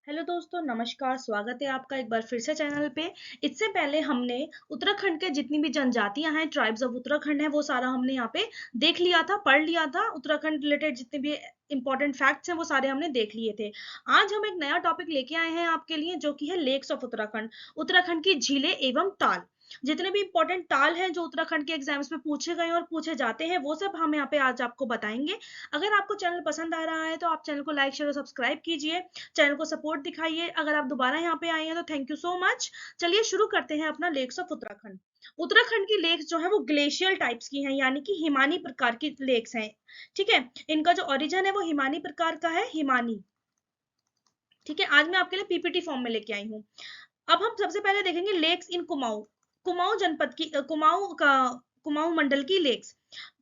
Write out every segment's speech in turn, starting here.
Hello दोस्तों, नमस्कार। स्वागत है आपका एक बार फिर से चैनल पे। इससे पहले हमने उत्तराखंड के जितनी भी जनजातियां हैं, ट्राइब्स ऑफ उत्तराखंड है, वो सारा हमने यहाँ पे देख लिया था, पढ़ लिया था। उत्तराखंड रिलेटेड जितने भी इंपॉर्टेंट फैक्ट्स हैं वो सारे हमने देख लिए थे। आज हम एक नया टॉपिक लेके आए हैं आपके लिए, जो कि है लेक्स ऑफ उत्तराखंड। उत्तराखंड की झीलें एवं ताल। जितने भी इंपॉर्टेंट ताल हैं जो उत्तराखंड के एग्जाम्स में पूछे गए और पूछे जाते हैं, वो सब हम यहाँ पे आज आपको बताएंगे। अगर आपको चैनल पसंद आ रहा है तो आप चैनल को लाइक शेयर और सब्सक्राइब कीजिए। चैनल को सपोर्ट दिखाइए। अगर आप दोबारा यहाँ पे आए हैं तो थैंक यू सो मच। चलिए शुरू करते हैं अपना लेक्स ऑफ उत्तराखंड। उत्तराखंड की लेक्स जो है वो ग्लेशियल टाइप्स की हैं, यानी कि हिमानी प्रकार की लेक्स हैं। ठीक है, इनका जो ओरिजिन है वो हिमानी प्रकार का है, हिमानी। ठीक है, आज मैं आपके लिए पीपीटी फॉर्म में लेके आई हूँ। अब हम सबसे पहले देखेंगे लेक्स इन कुमाऊं। कुमाऊं जनपद की कुमाऊं मंडल की लेक्स।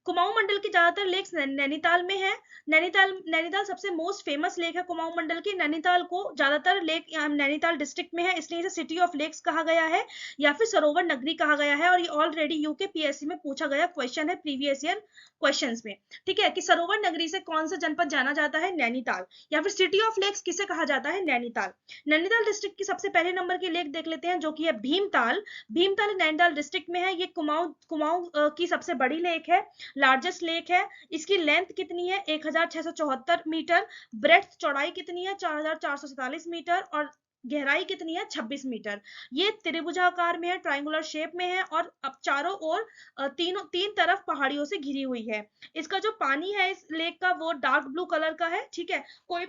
कुमाऊं मंडल की ज्यादातर लेक्स नैनीताल में है। नैनीताल नैनीताल सबसे मोस्ट फेमस लेक है कुमाऊं मंडल की। नैनीताल को ज्यादातर लेक नैनीताल डिस्ट्रिक्ट में है, इसलिए इसे सिटी ऑफ लेक्स कहा गया है या फिर सरोवर नगरी कहा गया है। और ये ऑलरेडी यूके पीएससी में पूछा गया क्वेश्चन है, प्रीवियस ईयर क्वेश्चंस में। ठीक है, कि सरोवर नगरी से कौन सा जनपद जाना जाता है? नैनीताल। या फिर सिटी ऑफ लेक्स किसे कहा जाता है? नैनीताल। नैनीताल डिस्ट्रिक्ट की सबसे पहले नंबर की लेक देख लेते हैं, जो कि है भीमताल। भीमताल नैनीताल डिस्ट्रिक्ट में है। ये कुमाऊं कुमाऊं की सबसे बड़ी लेक है, लार्जेस्ट लेक है। इसकी लेंथ कितनी है? 1674 मीटर। ब्रेड्थ चौड़ाई कितनी है? 4447 मीटर। और गहराई कितनी है? 26 मीटर। ये त्रिभुजाकार में है, ट्रायंगुलर शेप में है, और अब चारों ओर तीन तरफ पहाड़ियों से घिरी हुई है। इसका जो पानी है इस लेक का, वो डार्क ब्लू कलर का है। ठीक है, कोई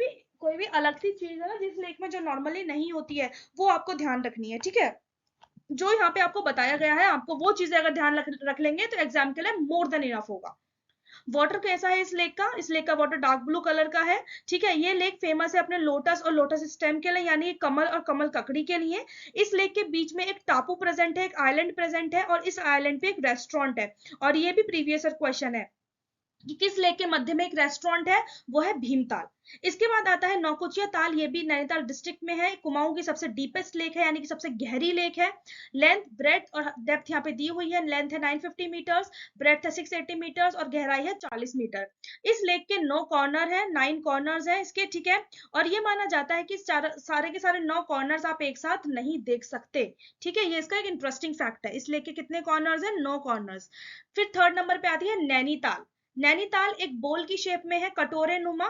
भी अलग सी चीज है ना जिस लेक में जो नॉर्मली नहीं होती है, वो आपको ध्यान रखनी है। ठीक है, जो यहाँ पे आपको बताया गया है, आपको वो चीजें अगर ध्यान रख लेंगे तो एग्जाम के लिए मोर देन इनफ होगा। वाटर कैसा है इस लेक का? इस लेक का वाटर डार्क ब्लू कलर का है। ठीक है, ये लेक फेमस है अपने लोटस और लोटस स्टेम के लिए, यानी कमल और कमल ककड़ी के लिए। इस लेक के बीच में एक टापू प्रेजेंट है, एक आइलैंड प्रेजेंट है, और इस आइलैंड पे एक रेस्टोरेंट है। और ये भी प्रीवियस क्वेश्चन है कि किस लेक के मध्य में एक रेस्टोरेंट है, वो है भीमताल। इसके बाद आता है नौकुचिया ताल। ये भी नैनीताल डिस्ट्रिक्ट में है। कुमाऊं की सबसे डीपेस्ट लेक है, यानी कि सबसे गहरी लेक है। लेंथ, ब्रेथ और डेप्थ यहाँ पे दी हुई है। लेंथ है 950 मीटर्स, ब्रेथ है 680 मीटर्स, और गहराई है 40 मीटर। इस लेक के 9 कॉर्नर है, 9 कॉर्नर्स है इसके। ठीक है, और ये माना जाता है कि सारे के सारे 9 कॉर्नर्स आप एक साथ नहीं देख सकते। ठीक है, ये इसका एक इंटरेस्टिंग फैक्ट है। इस लेक के कितने कॉर्नर्स है? 9 कॉर्नर्स। फिर थर्ड नंबर पे आती है नैनीताल। नैनीताल एक बोल की शेप में है, कटोरे नुमा,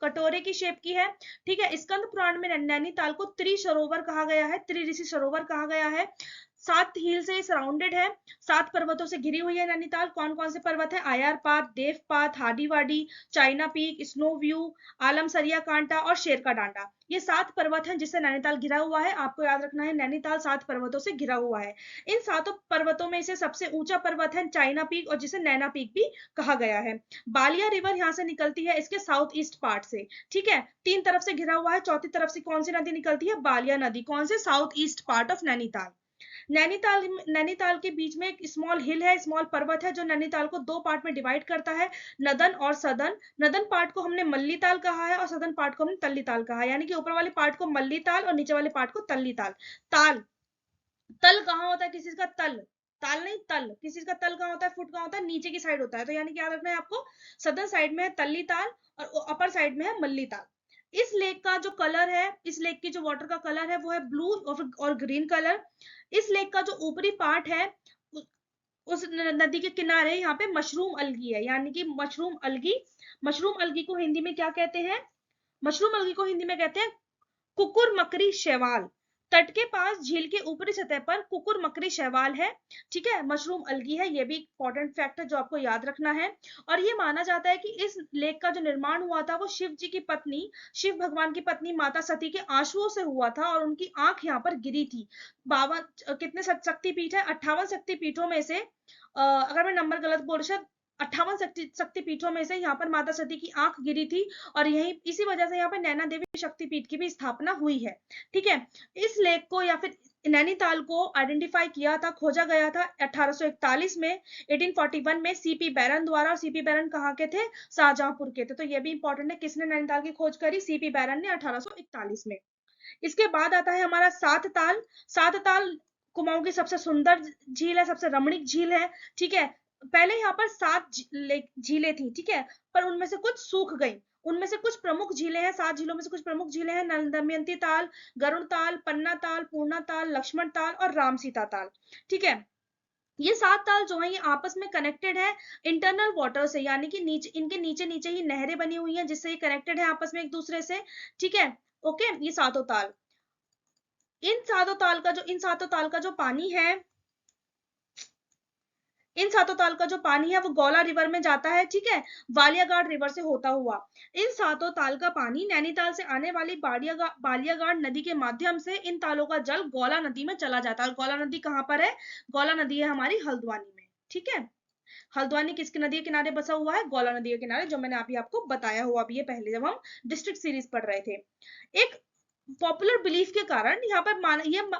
कटोरे की शेप की है। ठीक है, स्कंद पुराण में नैनीताल को त्रिसरोवर कहा गया है, त्रिऋषि सरोवर कहा गया है। 7 हिल से सराउंडेड है, 7 पर्वतों से घिरी हुई है नैनीताल। कौन कौन से पर्वत है? आयार पात, देव पात, हाडीवाडी, चाइना पीक, स्नो व्यू, आलम सरिया कांटा और शेर का डांडा। ये 7 पर्वत हैं जिससे नैनीताल घिरा हुआ है। आपको याद रखना है, नैनीताल 7 पर्वतों से घिरा हुआ है। इन 7 पर्वतों में से सबसे ऊंचा पर्वत है चाइना पीक, और जिसे नैना पीक भी कहा गया है। बालिया रिवर यहाँ से निकलती है इसके साउथ ईस्ट पार्ट से। ठीक है, 3 तरफ से घिरा हुआ है। चौथी तरफ से कौन सी नदी निकलती है? बालिया नदी। कौन से? South east part of Nainital. Nainital के बीच में एक स्मॉल हिल है, स्मॉल पर्वत है, जो नैनीताल को 2 पार्ट में डिवाइड करता है, नदन और सदन। नदन पार्ट को हमने मल्लीताल कहा है और सदन पार्ट को हमने तल्लीताल कहा है, यानी कि ऊपर वाले पार्ट को मल्लीताल और नीचे वाले पार्ट को तल्लीताल। ताल, तल कहाँ होता है किसी का? तल, ताल नहीं, तल। किसी का तल कहाँ होता है? फुट कहाँ होता है? नीचे की साइड होता है। तो यानी कि याद रखना है आपको, सदर्न साइड में है तल्ली ताल और अपर साइड में है मल्ली ताल। इस लेक का जो कलर है, इस लेक की जो वाटर का कलर है, वो है ब्लू और ग्रीन कलर। इस लेक का जो ऊपरी पार्ट है, उस नदी के किनारे यहाँ पे मशरूम अलगी है, यानी कि मशरूम अलगी। मशरूम अलगी को हिंदी में क्या कहते हैं? मशरूम अलगी को हिंदी में कहते हैं कुकुर मकरी शैवाल। तट के पास झील के ऊपरी सतह पर कुकुर मकरी शैवाल है। ठीक है, मशरूम अलगी है। ये भी इंपॉर्टेंट फैक्ट है जो आपको याद रखना है। और ये माना जाता है कि इस लेक का जो निर्माण हुआ था, वो शिव जी की पत्नी, शिव भगवान की पत्नी माता सती के आंसुओं से हुआ था, और उनकी आंख यहाँ पर गिरी थी। 52 कितने शक्तिपीठ है? 58 शक्तिपीठों में से अगर मैं नंबर गलत बोल रही, 58 शक्तिपीठों में से यहाँ पर माता सती की आंख गिरी थी, और यही इसी वजह से यहाँ पर नैना देवी शक्तिपीठ की भी स्थापना हुई है। ठीक है, इस लेक को या फिर नैनीताल को आइडेंटिफाई किया था, खोजा गया था 1841 में, 1841 में सीपी बैरन द्वारा। और सीपी बैरन कहाँ के थे? शाहजहांपुर के थे। तो ये भी इंपॉर्टेंट है, किसने नैनीताल की खोज करी? सीपी बैरन ने 1841 में। इसके बाद आता है हमारा सात ताल। सात ताल कुमाऊं की सबसे सुंदर झील है, सबसे रमणीक झील है। ठीक है, पहले यहाँ पर 7 झीलें थी, ठीक है, पर उनमें से कुछ सूख गई। उनमें से कुछ प्रमुख झीलें हैं, 7 झीलों में से कुछ प्रमुख झीलें हैं, नल दमयंती ताल, गरुड़ ताल, पन्ना ताल, पूर्णा ताल, लक्ष्मण ताल और राम सीता ताल। ठीक है, ये 7 ताल जो है ये आपस में कनेक्टेड है इंटरनल वाटर से, यानी कि नीचे, इनके नीचे नीचे ही नहरें बनी हुई हैं जिससे ये कनेक्टेड है आपस में एक दूसरे से। ठीक है, ओके, ये सातों ताल, इन सातों ताल का जो पानी है, इन सातों ताल का जो पानी है वो गौला रिवर में जाता है, ठीक है, बालियाघाट रिवर से होता हुआ। इन सातों ताल का पानी नैनीताल से आने वाली बालियाघाट नदी के माध्यम से इन तालों का जल गौला नदी में चला जाता है। और गौला नदी कहाँ पर है? गौला नदी है हमारी हल्द्वानी में। ठीक है, हल्द्वानी किसकी नदी के किनारे बसा हुआ है? गौला नदी के किनारे, जो मैंने अभी आपको बताया हुआ भी है पहले जब हम डिस्ट्रिक्ट सीरीज पढ़ रहे थे। एक पॉपुलर बिलीफ के कारण यहाँ पर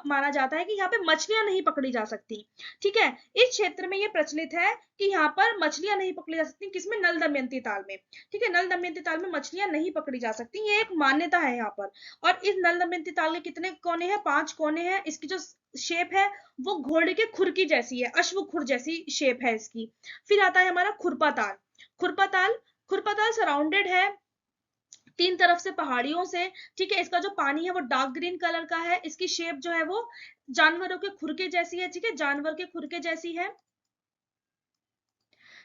माना जाता है कि यहाँ पे मछलियां नहीं पकड़ी जा सकती। ठीक है, इस क्षेत्र में ये प्रचलित है कि यहाँ पर मछलियां नहीं पकड़ी जा सकती। किसमें? नल दमयंती ताल में। ठीक है, नल दमयंती ताल में मछलियां नहीं पकड़ी जा सकती, ये एक मान्यता है यहाँ पर। और इस नल दमयंती ताल के कितने कोने हैं? 5 कोने हैं। इसकी जो शेप है वो घोड़े के खुर की जैसी है, अश्व खुर जैसी शेप है इसकी। फिर आता है हमारा खुरपा ताल। खुरपा ताल, खुरपा ताल सराउंडेड है 3 तरफ से पहाड़ियों से। ठीक है, इसका जो पानी है वो डार्क ग्रीन कलर का है। इसकी शेप जो है वो जानवरों के खुर के जैसी है। ठीक है, जानवर के खुर के जैसी है।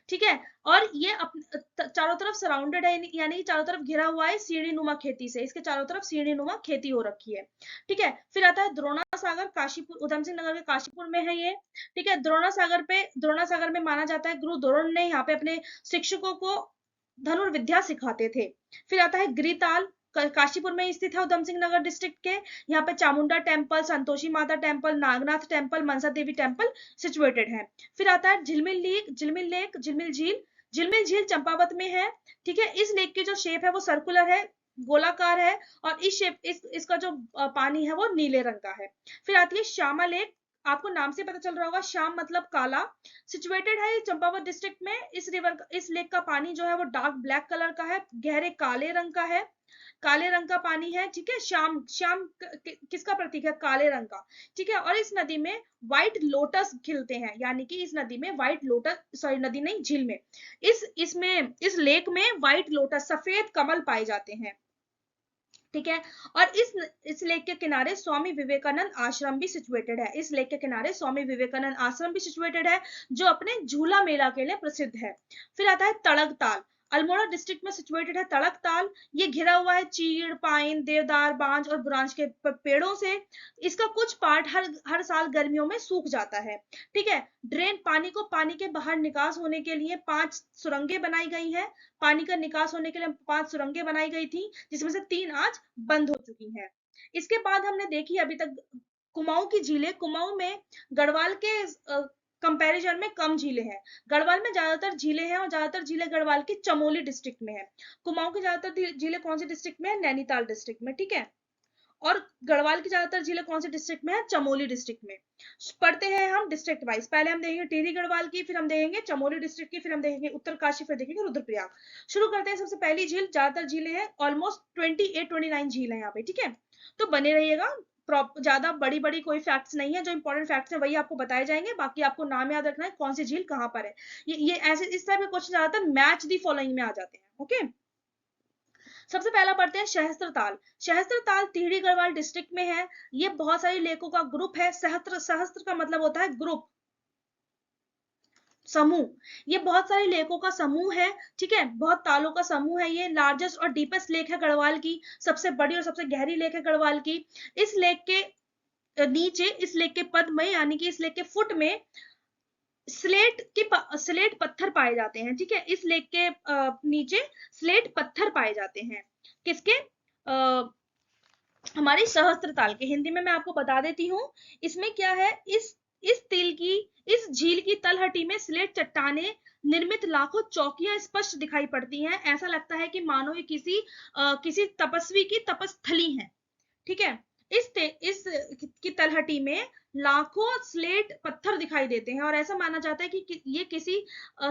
ठीक है, और ये चारों तरफ सराउंडेड है, यानी चारों तरफ घिरा हुआ है सीढ़ी नुमा खेती से। इसके चारों तरफ सीढ़ी नुमा खेती हो रखी है। ठीक है, फिर आता है द्रोणा सागर, काशीपुर, उधम सिंह नगर के काशीपुर में है ये। ठीक है, द्रोणा सागर में माना जाता है गुरु द्रोण ने यहाँ पे अपने शिक्षकों को धनुर्विद्या सिखाते थे। फिर आता है गिरिताल, काशीपुर में स्थित है उधम सिंह नगर डिस्ट्रिक्ट के। यहाँ पे Chamunda temple, Santoshi Mata temple, Nagnath temple, Mansa Devi temple situated है। फिर आता है झिलमिल लेक, झिलमिल झील। झिलमिल झील चंपावत में है। ठीक है, इस लेक की जो शेप है वो सर्कुलर है, गोलाकार है, और इसका जो पानी है वो नीले रंग का है। फिर आती है श्यामा लेक, आपको नाम से पता चल रहा होगा, श्याम मतलब काला। सिचुएटेड है चंपावत डिस्ट्रिक्ट में। इस लेक का पानी जो है वो डार्क ब्लैक कलर का है, गहरे काले रंग का है, काले रंग का पानी है। ठीक है, श्याम श्याम किसका प्रतीक है? काले रंग का। ठीक है, और इस नदी में व्हाइट लोटस खिलते हैं, यानी कि इस नदी में व्हाइट लोटस, सॉरी नदी नहीं, झील में, इस लेक में व्हाइट लोटस, सफेद कमल पाए जाते हैं। ठीक है, और इस लेक के किनारे स्वामी विवेकानंद आश्रम भी सिचुएटेड है। इस लेक के किनारे स्वामी विवेकानंद आश्रम भी सिचुएटेड है, जो अपने झूला मेला के लिए प्रसिद्ध है। फिर आता है तड़ग ताल, अल्मोड़ा डिस्ट्रिक्ट में सिचुएटेड है तड़ग ताल। ये घिरा हुआ है चीड़, पाइन, देवदार, बांज और बुरांश के पेड़ों से। इसका कुछ पार्ट हर साल गर्मियों में सूख जाता है। ठीक है, पानी के बाहर निकास होने के लिए 5 सुरंगें बनाई गई है। पानी का निकास होने के लिए 5 सुरंगें बनाई गई थी, जिसमें से 3 आज बंद हो चुकी हैं। इसके बाद हमने देखी अभी तक कुमाऊं की झीलें। कुमाऊं में गढ़वाल के कंपैरिजन में कम झीलें हैं। गढ़वाल में ज्यादातर झीलें हैं, और ज्यादातर झीलें गढ़वाल की चमोली डिस्ट्रिक्ट में है। कुमाऊं की ज्यादातर झीलें कौन सी डिस्ट्रिक्ट में है? नैनीताल डिस्ट्रिक्ट में। ठीक है, और गढ़वाल की ज्यादातर झीलें कौन सी डिस्ट्रिक्ट में है? चमोली डिस्ट्रिक्ट में। पढ़ते हैं हम डिस्ट्रिक्ट वाइज। पहले हम देखेंगे टिहरी गढ़वाल की, फिर हम देखेंगे चमोली डिस्ट्रिक्ट की, फिर हम देखेंगे उत्तरकाशी, फिर देखेंगे रुद्रप्रयाग। शुरू करते हैं। सबसे पहली झील, ज्यादातर झीलें हैं, ऑलमोस्ट 28-29 झील है यहाँ पे। ठीक है, तो बने रहिएगा। ज्यादा बड़ी बड़ी कोई फैक्ट्स नहीं है, जो इंपॉर्टेंट फैक्ट्स है वही आपको बताए जाएंगे, बाकी आपको नाम याद रखना है कौन सी झील कहाँ पर है। ये ऐसे इस तरह के क्वेश्चन ज्यादातर मैच दी फॉलोइंग में आ जाते हैं। ओके, सबसे पहला पढ़ते हैं सहस्त्र ताल। सहस्त्र ताल टिहरी गढ़वाल डिस्ट्रिक्ट में है। ये बहुत सारी लेकों का ग्रुप है। सहस्त्र का मतलब होता है ग्रुप, समूह। ये बहुत सारी लेकों का समूह है। ठीक है, बहुत तालों का समूह है। ये लार्जेस्ट और डीपेस्ट लेक है गढ़वाल की, सबसे बड़ी और सबसे गहरी लेक है गढ़वाल की। इस लेक के नीचे, इस लेक के पद में, यानी कि इस लेक के फुट में स्लेट पत्थर पाए जाते हैं। ठीक है, इस लेक के नीचे स्लेट पत्थर पाए जाते हैं। किसके? हमारी सहस्त्र ताल के। हिंदी में मैं आपको बता देती हूँ, इसमें क्या है, इस झील की तलहटी में स्लेट चट्टाने निर्मित लाखों चौकियां स्पष्ट दिखाई पड़ती हैं। ऐसा लगता है कि मानो ये किसी तपस्वी की तपस्थली है। ठीक है, इस की तलहटी में लाखों स्लेट पत्थर दिखाई देते हैं, और ऐसा माना जाता है कि ये किसी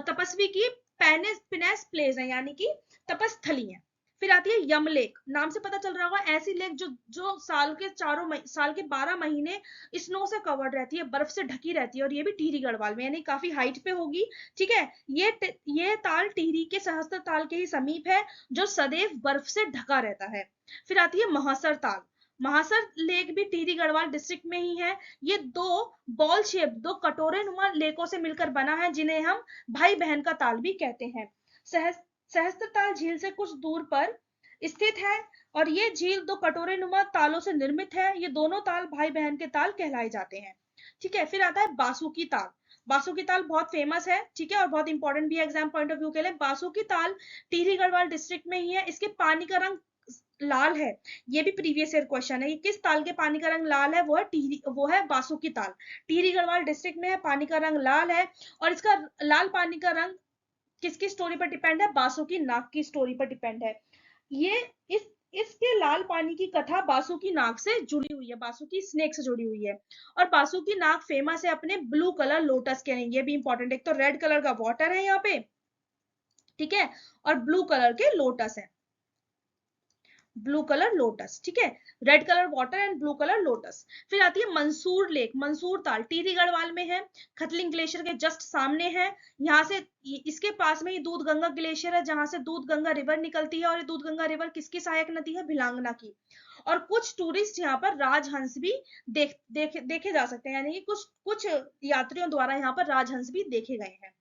तपस्वी की पेनेस प्लेस है, यानी कि तपस्थली है। फिर आती है यमलेक, नाम से पता चल रहा होगा, ऐसी लेक जो जो साल के 12 महीने स्नो से कवर्ड रहती है, बर्फ से ढकी रहती है, और ये भी टिहरी गढ़वाल में, यानी काफी हाइट पे होगी। ठीक है, ये ताल टिहरी के सहस्त्र ताल के ही समीप है, जो सदैव बर्फ से ढका रहता है। फिर आती है महासर ताल। महासर लेक भी टिहरी गढ़वाल डिस्ट्रिक्ट में ही है। ये दो बॉल शेप, दो कटोरे नुमा लेकों से मिलकर बना है, जिन्हें हम भाई बहन का ताल भी कहते हैं। सहस्त्रताल झील से कुछ दूर पर स्थित है, और ये झील दो कटोरे नुमा तालों से निर्मित है। ये दोनों ताल भाई बहन के ताल कहलाए जाते हैं। ठीक है, फिर आता है बासुकी ताल। बासुकी ताल बहुत फेमस है, ठीक है, और बहुत इंपॉर्टेंट भी है एग्जाम पॉइंट ऑफ व्यू के लिए। बासुकी ताल टिहरी गढ़वाल डिस्ट्रिक्ट में ही है। इसके पानी का रंग लाल है। ये भी प्रीवियस ईयर क्वेश्चन है, किस ताल के पानी का रंग लाल है, वो है बासुकी ताल। टिहरी गढ़वाल डिस्ट्रिक्ट में है, पानी का रंग लाल है, और इसका लाल पानी का रंग किसकी स्टोरी पर डिपेंड है, बासुकी नाग की स्टोरी पर डिपेंड है। ये इसके लाल पानी की कथा बासुकी नाग से जुड़ी हुई है, बासुकी स्नेक से जुड़ी हुई है। और बासुकी नाग फेमस है अपने ब्लू कलर लोटस के लिए, ये भी इंपॉर्टेंट। एक तो रेड कलर का वाटर है यहाँ पे, ठीक है, और ब्लू कलर के लोटस है, ब्लू कलर लोटस, ठीक है, red colour water and blue colour lotus. फिर आती है मंसूर लेक, मंसूर ताल टिहरी गढ़वाल में है, खतलिंग ग्लेशियर के जस्ट सामने है। यहाँ से इसके पास में ही दूध गंगा ग्लेशियर है, जहां से दूध गंगा रिवर निकलती है, और ये दूध गंगा रिवर किसकी सहायक नदी है, भिलांगना की। और कुछ टूरिस्ट यहाँ पर राजहंस भी देखे जा सकते हैं, यानी कि कुछ कुछ यात्रियों द्वारा यहाँ पर राजहंस भी देखे गए हैं।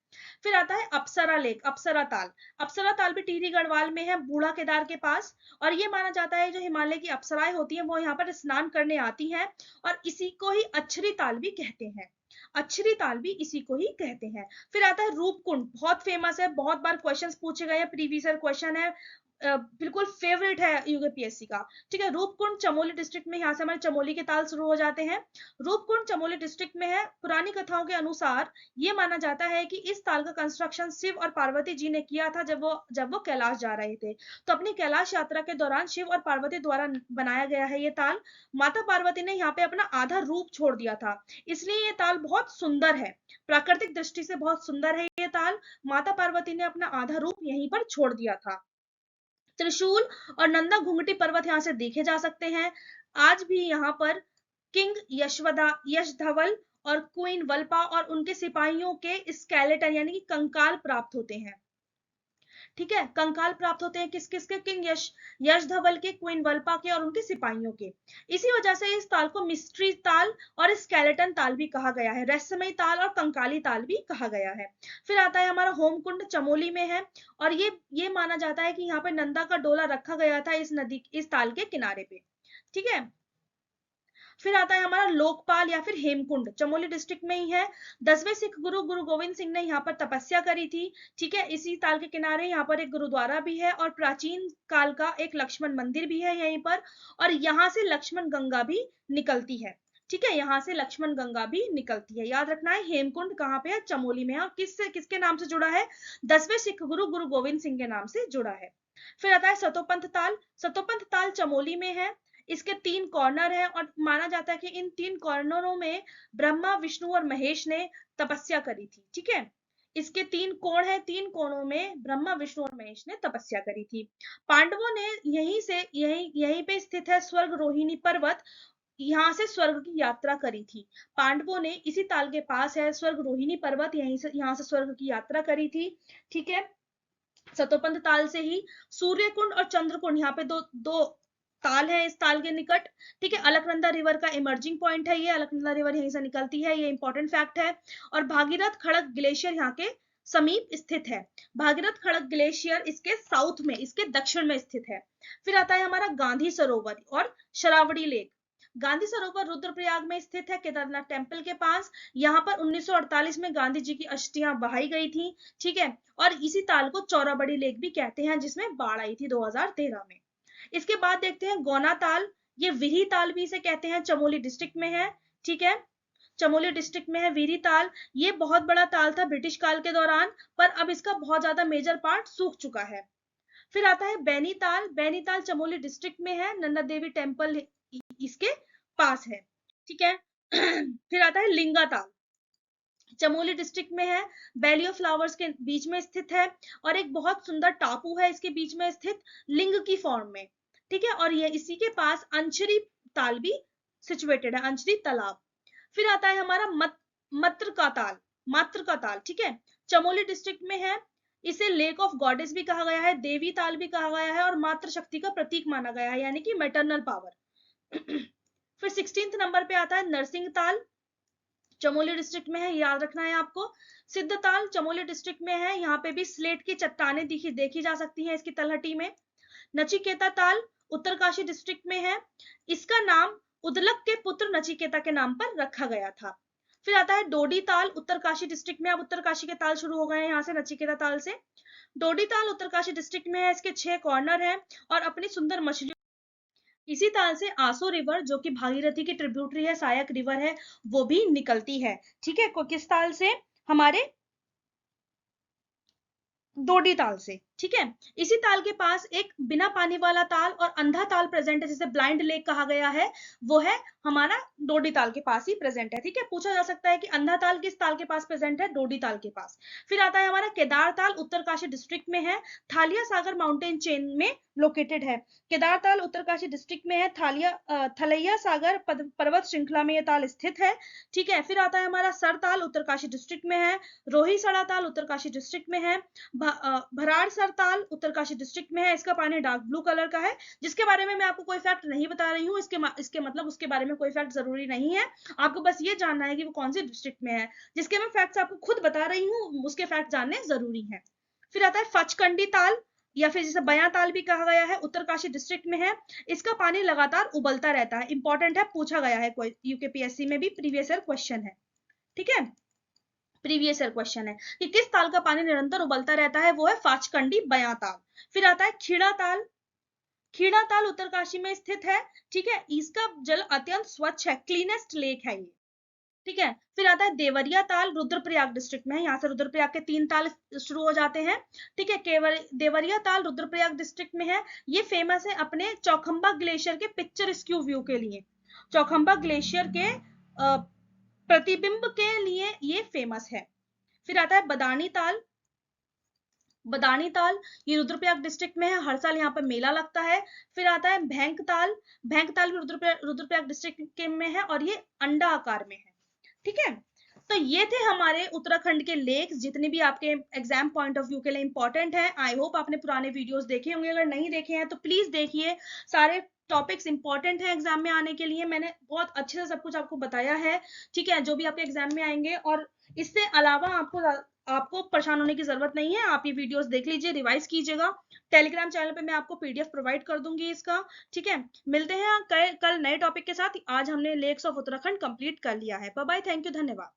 फिर आता है अप्सरा लेक, अप्सरा ताल। अप्सरा ताल भी टिहरी गढ़वाल में है, बूढ़ा केदार के पास। और ये माना जाता है जो हिमालय की अप्सराएं होती हैं वो यहाँ पर स्नान करने आती हैं, और इसी को ही अच्छरी ताल भी कहते हैं। अच्छरी ताल भी इसी को ही कहते हैं। फिर आता है रूपकुंड, बहुत फेमस है, बहुत बार क्वेश्चंस पूछे गए हैं, प्रीवियस ईयर क्वेश्चन है, बिल्कुल फेवरेट है यूपीएससी का। ठीक है, रूपकुंड चमोली डिस्ट्रिक्ट में, यहाँ से हमारे चमोली के ताल शुरू हो जाते हैं। रूपकुंड चमोली डिस्ट्रिक्ट में है। पुरानी कथाओं के अनुसार ये माना जाता है कि इस ताल का कंस्ट्रक्शन शिव और पार्वती जी ने किया था, जब वो कैलाश जा रहे थे। तो अपनी कैलाश यात्रा के दौरान शिव और पार्वती द्वारा बनाया गया है ये ताल। माता पार्वती ने यहाँ पे अपना आधा रूप छोड़ दिया था, इसलिए ये ताल बहुत सुंदर है, प्राकृतिक दृष्टि से बहुत सुंदर है ये ताल। माता पार्वती ने अपना आधा रूप यहीं पर छोड़ दिया था। त्रिशूल और नंदा घुंघटी पर्वत यहाँ से देखे जा सकते हैं। आज भी यहाँ पर किंग यशधवल और क्वीन वल्पा और उनके सिपाहियों के स्केलेटन यानी कि कंकाल प्राप्त होते हैं। ठीक है, कंकाल प्राप्त होते हैं किस किस के, किंग यशधवल के, क्वीन वल्पा के, और उनके सिपाहियों के। इसी वजह से इस ताल को मिस्ट्री ताल और स्केलेटन ताल भी कहा गया है, रहस्यमयी ताल और कंकाली ताल भी कहा गया है। फिर आता है हमारा होमकुंड चमोली में है, और ये माना जाता है कि यहाँ पे नंदा का डोला रखा गया था इस ताल के किनारे पे। ठीक है, फिर आता है हमारा लोकपाल या फिर हेमकुंड, चमोली डिस्ट्रिक्ट में ही है। 10वें सिख गुरु गुरु गोविंद सिंह ने यहाँ पर तपस्या करी थी। ठीक है, इसी ताल के किनारे यहाँ पर एक गुरुद्वारा भी है, और प्राचीन काल का एक लक्ष्मण मंदिर भी है यहीं पर, और यहाँ से लक्ष्मण गंगा भी निकलती है। ठीक है, यहाँ से लक्ष्मण गंगा भी निकलती है। याद रखना है हेमकुंड कहाँ पे है, चमोली में है, और किसके नाम से जुड़ा है, 10वें सिख गुरु गुरु गोविंद सिंह के नाम से जुड़ा है। फिर आता है सतोपंथ ताल। सतोपंथ ताल चमोली में है। इसके 3 कॉर्नर है, और माना जाता है कि इन 3 कॉर्नरों में ब्रह्मा विष्णु और महेश ने तपस्या करी थी। ठीक है, इसके 3 कोण है, 3 कोणों में ब्रह्मा विष्णु और महेश ने तपस्या करी थी। पांडवों ने यहीं पे स्थित है स्वर्ग रोहिणी पर्वत, यहाँ से स्वर्ग की यात्रा करी थी। पांडवों ने इसी ताल के पास है स्वर्ग रोहिणी पर्वत, यहाँ से स्वर्ग की यात्रा करी थी। ठीक है, सतोपंथ ताल से ही सूर्यकुंड और चंद्रकुंड, यहाँ पे दो ताल है इस ताल के निकट। ठीक है, अलकनंदा रिवर का इमर्जिंग पॉइंट है ये, अलकनंदा रिवर यहीं से निकलती है, ये इंपॉर्टेंट फैक्ट है। और भागीरथ खड़क ग्लेशियर यहाँ के समीप स्थित है। भागीरथ खड़क ग्लेशियर इसके साउथ में, इसके दक्षिण में स्थित है। फिर आता है हमारा गांधी सरोवर और शरावड़ी लेक। गांधी सरोवर रुद्रप्रयाग में स्थित है, केदारनाथ टेम्पल के पास। यहाँ पर 1948 में गांधी जी की अस्थियां बहाई गई थी। ठीक है, और इसी ताल को चौराबड़ी लेक भी कहते हैं, जिसमें बाढ़ आई थी 2013 में। इसके बाद देखते हैं गौना ताल, ये विरी ताल भी इसे कहते हैं, चमोली डिस्ट्रिक्ट में है। ठीक है, चमोली डिस्ट्रिक्ट में है विरी ताल। ये बहुत बड़ा ताल था ब्रिटिश काल के दौरान, पर अब इसका बहुत ज्यादा मेजर पार्ट सूख चुका है। फिर आता है बैनीताल। बैनीताल चमोली डिस्ट्रिक्ट में है, नंदा देवी टेम्पल इसके पास है। ठीक है फिर आता है लिंगा ताल। चमोली डिस्ट्रिक्ट में है, वैली ऑफ फ्लावर्स के बीच में स्थित है, और एक बहुत सुंदर टापू है इसके बीच में स्थित, लिंग की फॉर्म में, ठीक है। और ये इसी के पास अंशरी ताल भी सिचुएटेड है, अंशरी तालाब। फिर आता है हमारा मात्र का ताल, मात्र का ताल, ठीक है, चमोली डिस्ट्रिक्ट में है। इसे लेक ऑफ गॉडेस भी कहा गया है, देवी ताल भी कहा गया है, और मातृ शक्ति का प्रतीक माना गया है, यानी कि मैटरनल पावर। फिर 16 नंबर पे आता है नरसिंह ताल, चमोली डिस्ट्रिक्ट में है, याद रखना है आपको। सिद्धताल चमोली डिस्ट्रिक्ट में है, यहाँ पे भी स्लेट की चट्टानें देखी जा सकती हैं इसकी तलहटी में। नचिकेता ताल उत्तरकाशी डिस्ट्रिक्ट में है, इसका नाम उदलक के पुत्र नचिकेता के नाम पर रखा गया था। फिर आता है डोडी ताल उत्तरकाशी डिस्ट्रिक्ट में, अब उत्तरकाशी के ताल शुरू हो गए हैं यहाँ से, नचिकेता ताल से। डोडी ताल उत्तरकाशी डिस्ट्रिक्ट में है, इसके 6 कॉर्नर हैं और अपनी सुंदर मछलियों, इसी ताल से आसो रिवर जो कि भागीरथी की ट्रिब्यूटरी है, सहायक रिवर है, वो भी निकलती है, ठीक है। किस ताल से? हमारे डोडी ताल से, ठीक है। इसी ताल के पास एक बिना पानी वाला ताल और अंधा ताल प्रेजेंट है, जिसे ब्लाइंड लेक कहा गया है, वो है हमारा डोडी ताल के पास ही प्रेजेंट है, ठीक है। पूछा जा सकता है कि अंधा ताल किस ताल के पास प्रेजेंट है? डोडी ताल के पास। फिर आता है हमारा केदार ताल, उत्तरकाशी डिस्ट्रिक्ट में है, थालिया सागर माउंटेन चेन में लोकेटेड है। केदार ताल उत्तरकाशी डिस्ट्रिक्ट में है, थलैया सागर पर्वत श्रृंखला में यह ताल स्थित है, ठीक है। फिर आता है हमारा सरताल, उत्तरकाशी डिस्ट्रिक्ट में है, रोही सड़ा ताल उत्तरकाशी डिस्ट्रिक्ट में है, भराड़ सरताल उत्तरकाशी डिस्ट्रिक्ट में है, इसका पानी डार्क ब्लू कलर का है, जिसके बारे में मैं आपको कोई फैक्ट नहीं बता रही हूँ, इसके मतलब उसके बारे में कोई फैक्ट जरूरी नहीं है, आपको बस ये जानना है कि वो कौन से डिस्ट्रिक्ट में है, जिसके मैं फैक्ट्स आपको खुद बता रही हूँ उसके फैक्ट जानने जरूरी है। फिर आता है फचकंडी ताल, या फिर जिसे बयां ताल भी कहा गया है, उत्तरकाशी डिस्ट्रिक्ट में है, इसका पानी लगातार उबलता रहता है, इंपॉर्टेंट है, पूछा गया है, यूकेपीएससी में भी प्रीवियस ईयर क्वेश्चन है, ठीक है। प्रीवियस ईयर क्वेश्चन है कि किस ताल का पानी निरंतर उबलता रहता है, वो है फाचकंडी बयां ताल। फिर आता है खीड़ा ताल, खीड़ा ताल उत्तरकाशी में स्थित है, ठीक है, इसका जल अत्यंत स्वच्छ है, क्लीनेस्ट लेक है ये, ठीक है। फिर आता है देवरिया ताल, रुद्रप्रयाग डिस्ट्रिक्ट में है, यहाँ से रुद्रप्रयाग के 3 ताल शुरू हो जाते हैं, ठीक है। देवरिया ताल रुद्रप्रयाग डिस्ट्रिक्ट में है, ये फेमस है अपने चौखंबा ग्लेशियर के पिक्चरस्क व्यू के लिए, चौखंबा ग्लेशियर के प्रतिबिंब के लिए ये फेमस है। फिर आता है बदानी ताल, बदानी ताल ये रुद्रप्रयाग डिस्ट्रिक्ट में है, हर साल यहाँ पर मेला लगता है। फिर आता है भेंक ताल, भेंक ताल भी रुद्रप्रयाग डिस्ट्रिक्ट में है और ये अंडा आकार में है, ठीक है। तो ये थे हमारे उत्तराखंड के लेक्स, जितने भी आपके एग्जाम पॉइंट ऑफ व्यू के लिए इंपॉर्टेंट है। आई होप आपने पुराने वीडियोस देखे होंगे, अगर नहीं देखे हैं तो प्लीज देखिए, सारे टॉपिक्स इंपॉर्टेंट है एग्जाम में आने के लिए, मैंने बहुत अच्छे से सब कुछ आपको बताया है, ठीक है, जो भी आपके एग्जाम में आएंगे। और इससे अलावा आपको परेशान होने की जरूरत नहीं है, आप ये वीडियोस देख लीजिए, रिवाइज कीजिएगा, टेलीग्राम चैनल पे मैं आपको पीडीएफ प्रोवाइड कर दूंगी इसका, ठीक है। मिलते हैं कल नए टॉपिक के साथ। आज हमने लेक्स ऑफ उत्तराखंड कंप्लीट कर लिया है। बाय बाय, थैंक यू, धन्यवाद।